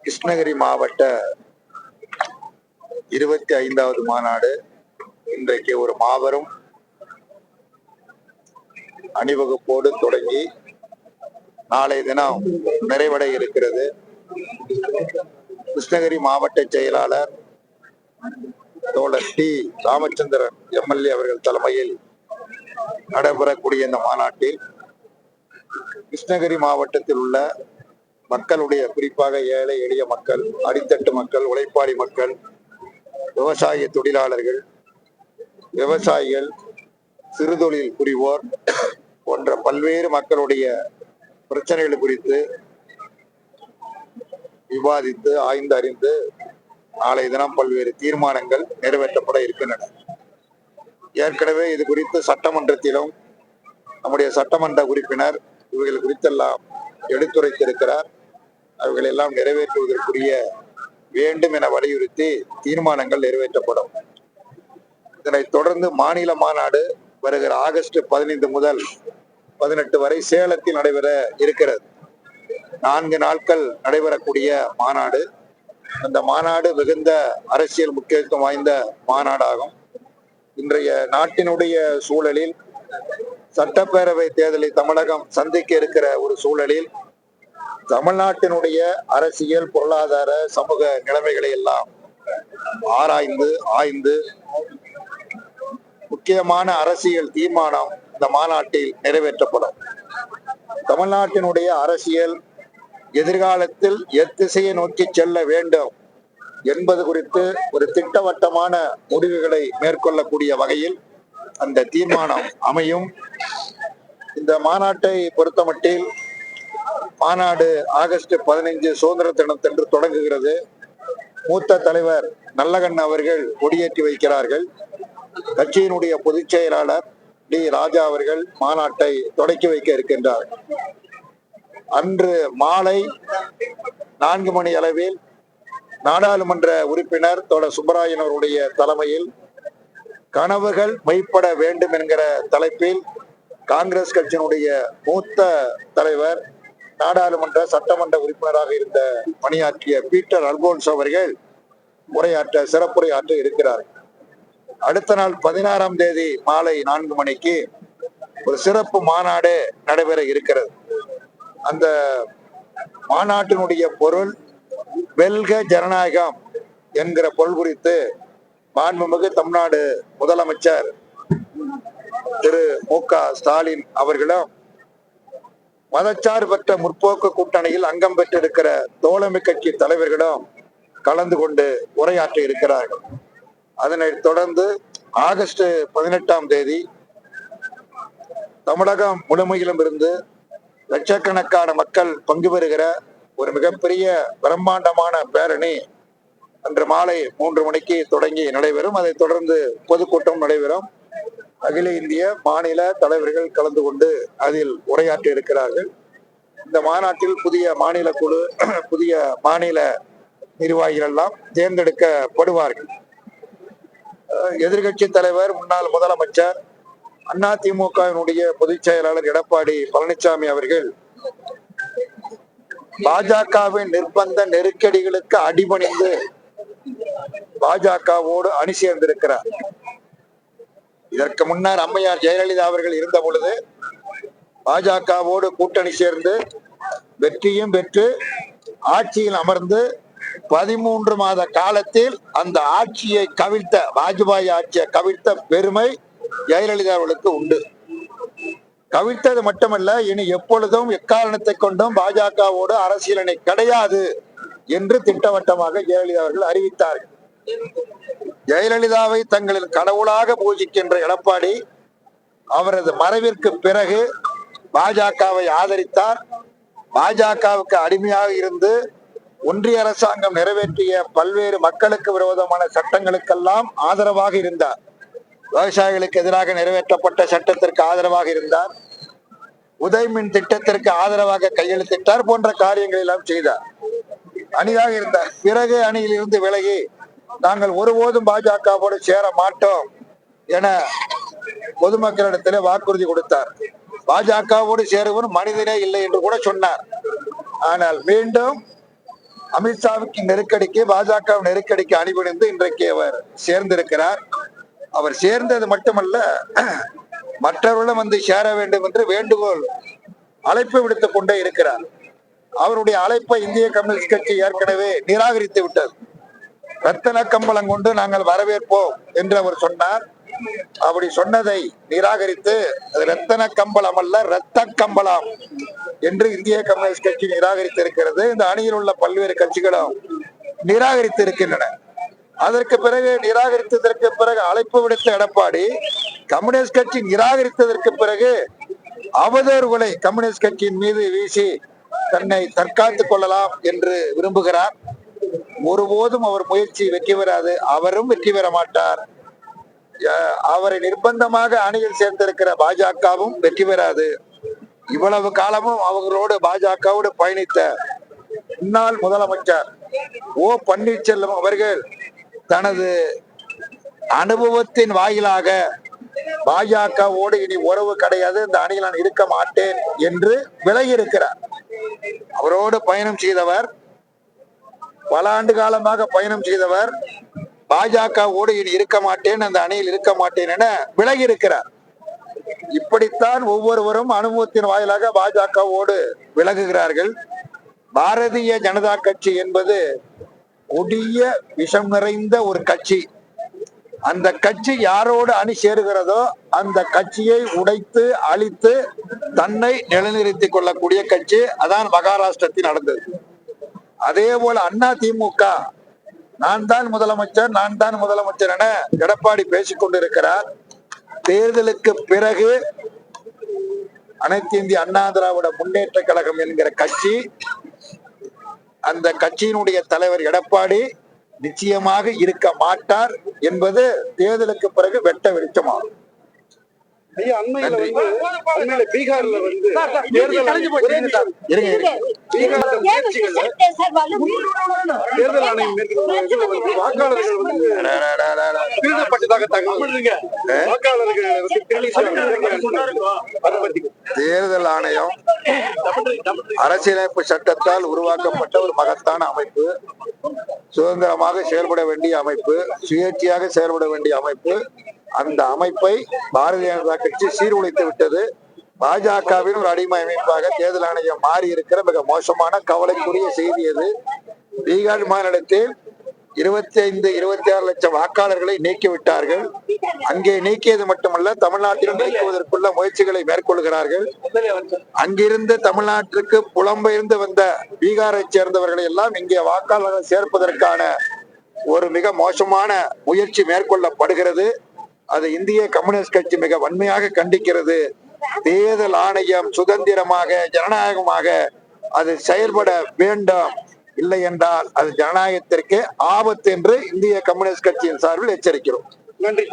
கிருஷ்ணகிரி மாவட்ட 25வது மாநாடு இன்றைக்கு ஒரு மாபெரும் அணிவகுப்போடு தொடங்கி நாளைய தினம் நிறைவடைய இருக்கிறது. கிருஷ்ணகிரி மாவட்ட செயலாளர் தோழர் டி ராமச்சந்திரன் எம்எல்ஏ அவர்கள் தலைமையில் நடைபெறக்கூடிய இந்த மாநாட்டில் கிருஷ்ணகிரி மாவட்டத்தில் உள்ள மக்களுடைய, குறிப்பாக ஏழை எளிய மக்கள், அடித்தட்டு மக்கள், உழைப்பாளி மக்கள், விவசாய தொழிலாளர்கள், விவசாயிகள், சிறுதொழில் புரிவோர் போன்ற பல்வேறு மக்களுடைய பிரச்சனைகள் குறித்து விவாதித்து ஆய்ந்து அறிந்து நாளை தினம் பல்வேறு தீர்மானங்கள் நிறைவேற்றப்பட இருக்கின்றன. ஏற்கனவே இது குறித்து சட்டமன்றத்திலும் நம்முடைய சட்டமன்ற உறுப்பினர் இவைகள் குறித்தெல்லாம் எடுத்துரைத்திருக்கிறார். அவைகள் எல்லாம் நிறைவேற்றுவதற்குரிய வேண்டும் என வலியுறுத்தி தீர்மானங்கள் நிறைவேற்றப்படும். இதனைத் தொடர்ந்து மாநில மாநாடு வருகிற ஆகஸ்ட் 15 முதல் 18 வரை சேலத்தில் நடைபெற இருக்கிறது. 4 நாட்கள் நடைபெறக்கூடிய மாநாடு. அந்த மாநாடு மிகுந்த அரசியல் முக்கியத்துவம் வாய்ந்த மாநாடாகும். இன்றைய நாட்டினுடைய சூழலில், சட்டப்பேரவை தேர்தலை தமிழகம் சந்திக்க இருக்கிற ஒரு சூழலில், தமிழ்நாட்டினுடைய அரசியல், பொருளாதார, சமூக நிலைமைகளை எல்லாம் ஆய்ந்து முக்கியமான அரசியல் தீர்மானம் இந்த மாநாட்டில் நிறைவேற்றப்படும். தமிழ்நாட்டினுடைய அரசியல் எதிர்காலத்தில் எத்திசையை நோக்கி செல்ல வேண்டும் என்பது குறித்து ஒரு திட்டவட்டமான முடிவுகளை மேற்கொள்ளக்கூடிய வகையில் அந்த தீர்மானம் அமையும். இந்த மாநாட்டை பொறுத்தமட்டில் மாநாடு ஆகஸ்ட் 15 சுதந்திர தினத்தன்று தொடங்குகிறது. மூத்த தலைவர் நல்லகண்ண அவர்கள் கொடியேற்றி வைக்கிறார்கள். கட்சியினுடைய பொதுச் செயலாளர் டி ராஜா அவர்கள் மாநாட்டை தொடக்கி வைக்க இருக்கின்றார். அன்று மாலை 4 மணி அளவில் நாடாளுமன்ற உறுப்பினர் தோழர் சுப்பராயன் அவருடைய தலைமையில் கனவுகள் மெய்ப்பட வேண்டும் என்கிற தலைப்பில் காங்கிரஸ் கட்சியினுடைய மூத்த தலைவர், நாடாளுமன்ற சட்டமன்ற உறுப்பினராக இருந்த பணியாற்றிய பீட்டர் அல்போன்ஸ் அவர்கள் சிறப்புரையாற்ற இருக்கிறார். அடுத்த நாள் 16ஆம் தேதி மாலை 4 மணிக்கு ஒரு சிறப்பு மாநாடு நடைபெற இருக்கிறது. அந்த மாநாட்டினுடைய பொருள் வெல்க ஜனநாயகம் என்கிற பொருள் குறித்து மாண்புமிகு தமிழ்நாடு முதலமைச்சர் திரு மு.க. ஸ்டாலின் அவர்களும் மதச்சார்பற்ற முற்போக்கு கூட்டணியில் அங்கம் பெற்றிருக்கிற தோழமை கட்சி தலைவர்களும் கலந்து கொண்டு உரையாற்ற இருக்கிறார்கள். அதனைத் தொடர்ந்து ஆகஸ்ட் 18ஆம் தேதி தமிழகம் முழுமையிலும் இருந்து லட்சக்கணக்கான மக்கள் பங்கு பெறுகிற ஒரு மிகப்பெரிய பிரம்மாண்டமான பேரணி அன்று மாலை 3 மணிக்கு தொடங்கி நடைபெறும். அதைத் தொடர்ந்து பொதுக்கூட்டம் நடைபெறும். அகில இந்திய மாநில தலைவர்கள் கலந்து கொண்டு அதில் உரையாற்ற இருக்கிறார்கள். இந்த மாநாட்டில் புதிய மாநில குழு, புதிய மாநில நிர்வாகிகள் எல்லாம் தேர்ந்தெடுக்கப்படுவார்கள். எதிர்கட்சி தலைவர், முன்னாள் முதலமைச்சர், அதிமுகவினுடைய பொதுச் செயலாளர் எடப்பாடி பழனிசாமி அவர்கள் பாஜகவின் நிர்பந்த நெருக்கடிகளுக்கு அடிபணிந்து பாஜகவோடு அணி சேர்ந்திருக்கிறார். இதற்கு முன்னர் அம்மையார் ஜெயலலிதா அவர்கள் இருந்த பொழுது பாஜகவோடு கூட்டணி சேர்ந்து வெற்றியும் பெற்று ஆட்சியில் அமர்ந்து 13 மாத காலத்தில் அந்த ஆட்சியை கவிழ்த்த, வாஜ்பாய் ஆட்சியை கவிழ்த்த பெருமை ஜெயலலிதா அவர்களுக்கு உண்டு. கவிழ்த்தது மட்டுமல்ல, இனி எப்பொழுதும் எக்காரணத்தை கொண்டும் பாஜகவோடு அரசியல் அணி கிடையாது என்று திட்டவட்டமாக ஜெயலலிதா அவர்கள் அறிவித்தார்கள். ஜெயலலிதாவை தங்களின் கடவுளாக பூஜிக்கின்ற எடப்பாடி அவரது மறைவிற்கு பிறகு பாஜகவை ஆதரித்தார். பாஜகவுக்கு அடிமையாக இருந்து ஒன்றிய அரசாங்கம் நிறைவேற்றிய பல்வேறு மக்களுக்கு விரோதமான சட்டங்களுக்கெல்லாம் ஆதரவாக இருந்தார். விவசாயிகளுக்கு எதிராக நிறைவேற்றப்பட்ட சட்டத்திற்கு ஆதரவாக இருந்தார். உதயமின் திட்டத்திற்கு ஆதரவாக கையெழுத்திட்டார். போன்ற காரியங்கள் எல்லாம் செய்தார். அணியாக இருந்தார். பிறகு அணியில் இருந்து விலகி நாங்கள் ஒருபோதும் பாஜகவோடு சேர மாட்டோம் என பொதுமக்களிடத்திலே வாக்குறுதி கொடுத்தார். பாஜகவோடு சேருவன் மனிதனே இல்லை என்று கூட சொன்னார். ஆனால் மீண்டும் அமித்ஷாவுக்கு நெருக்கடிக்கு, பாஜக நெருக்கடிக்கு அணிபணிந்து இன்றைக்கு அவர் சேர்ந்திருக்கிறார். அவர் சேர்ந்தது மட்டுமல்ல, மற்றவர்களும் வந்து சேர வேண்டும் என்று வேண்டுகோள் அழைப்பு விடுத்துக் கொண்டே இருக்கிறார். அவருடைய அழைப்பை இந்திய கம்யூனிஸ்ட் கட்சி ஏற்கனவே நிராகரித்து விட்டது. ரத்தன கம்பளம் கொண்டு நாங்கள் வரவேற்போம் என்று அவர் சொன்னார். அப்படி சொன்னதை நிராகரித்து ரத்தன கம்பளம் அல்ல, ரத்த கம்பளம் என்று இந்திய கம்யூனிஸ்ட் கட்சி நிராகரித்து இருக்கிறது. இந்த அணியில் உள்ள பல்வேறு கட்சிகளும் நிராகரித்து இருக்கின்றன. அதற்கு பிறகு நிராகரித்ததற்கு பிறகு அழைப்பு விடுத்த எடப்பாடி கம்யூனிஸ்ட் கட்சி நிராகரித்ததற்கு பிறகு அவதூறுகளை கம்யூனிஸ்ட் கட்சியின் மீது வீசி தன்னை தற்காத்துக் கொள்ளலாம் என்று விரும்புகிறார். ஒருபோதும் அவர் முயற்சி வெற்றி பெறாது. அவரும் வெற்றி பெற மாட்டார். அவரை நிர்பந்தமாக அணியில் சேர்ந்திருக்கிற பாஜகவும் வெற்றி பெறாது. இவ்வளவு காலமும் அவர்களோடு பாஜகவோடு பயணித்த முன்னாள் முதலமைச்சர் ஓ பன்னீர்செல்வம் அவர்கள் தனது அனுபவத்தின் வாயிலாக பாஜகவோடு இனி உறவு கிடையாது, இந்த அணியில் நான் இருக்க மாட்டேன் என்று விலகி இருக்கிறார். அவரோடு பயணம் செய்தவர், பல ஆண்டு காலமாக பயணம் செய்தவர், பாஜகவோடு இனி இருக்க மாட்டேன், அந்த அணியில் இருக்க மாட்டேன் என விலகி இருக்கிறார். இப்படித்தான் ஒவ்வொருவரும் அனுபவத்தின் வாயிலாக பாஜகவோடு விலகுகிறார்கள். பாரதிய ஜனதா கட்சி என்பது கொடிய விஷம் நிறைந்த ஒரு கட்சி. அந்த கட்சி யாரோடு அணி சேருகிறதோ அந்த கட்சியை உடைத்து அழித்து தன்னை நிலைநிறுத்திக் கொள்ளக்கூடிய கட்சி. அதான் மகாராஷ்டிரத்தில் நடந்தது. அதே போல அண்ணா திமுக நான் தான் முதலமைச்சர் என எடப்பாடி பேசிக் கொண்டிருக்கிறார். தேர்தலுக்கு பிறகு அனைத்து இந்திய அண்ணா திராவிட முன்னேற்ற கழகம் என்கிற கட்சி, அந்த கட்சியினுடைய தலைவர் எடப்பாடி நிச்சயமாக இருக்க மாட்டார் என்பது தேர்தலுக்கு பிறகு வெட்ட வெளிச்சமாகும். பீகார்ல தேர்தல் ஆணையம் வாக்காளர்கள் தேர்தல் ஆணையம் அரசியலமைப்பு சட்டத்தால் உருவாக்கப்பட்ட ஒரு மகத்தான அமைப்பு, சுதந்திரமாக செயல்பட வேண்டிய அமைப்பு, சுயேட்சையாக செயல்பட வேண்டிய அமைப்பு. அந்த அமைப்பை பாரதிய ஜனதா கட்சி சீர்குலைத்து விட்டது. பாஜகவின் ஒரு அடிமை அமைப்பாக தேர்தல் ஆணையம் மாறி இருக்கிற மிக மோசமான கவலைக்குரிய செய்தி அது. பீகார் மாநிலத்தில் 26 லட்சம் வாக்காளர்களை நீக்கிவிட்டார்கள். அங்கே நீக்கியது மட்டுமல்ல, தமிழ்நாட்டிலும் நீக்குவதற்குள்ள முயற்சிகளை மேற்கொள்கிறார்கள். அங்கிருந்து தமிழ்நாட்டிற்கு புலம்பெயர்ந்து வந்த பீகாரை சேர்ந்தவர்களை எல்லாம் இங்கே வாக்காளர்கள் சேர்ப்பதற்கான ஒரு மிக மோசமான முயற்சி மேற்கொள்ளப்படுகிறது. அது இந்திய கம்யூனிஸ்ட் கட்சி மிக வன்மையாக கண்டிக்கிறது. தேர்தல் ஆணையம் சுதந்திரமாக ஜனநாயகமாக அது செயல்பட வேண்டும், இல்லை என்றால் அது ஜனநாயகத்திற்கு ஆபத்து என்று இந்திய கம்யூனிஸ்ட் கட்சியின் சார்பில் எச்சரிக்கிறோம். நன்றி.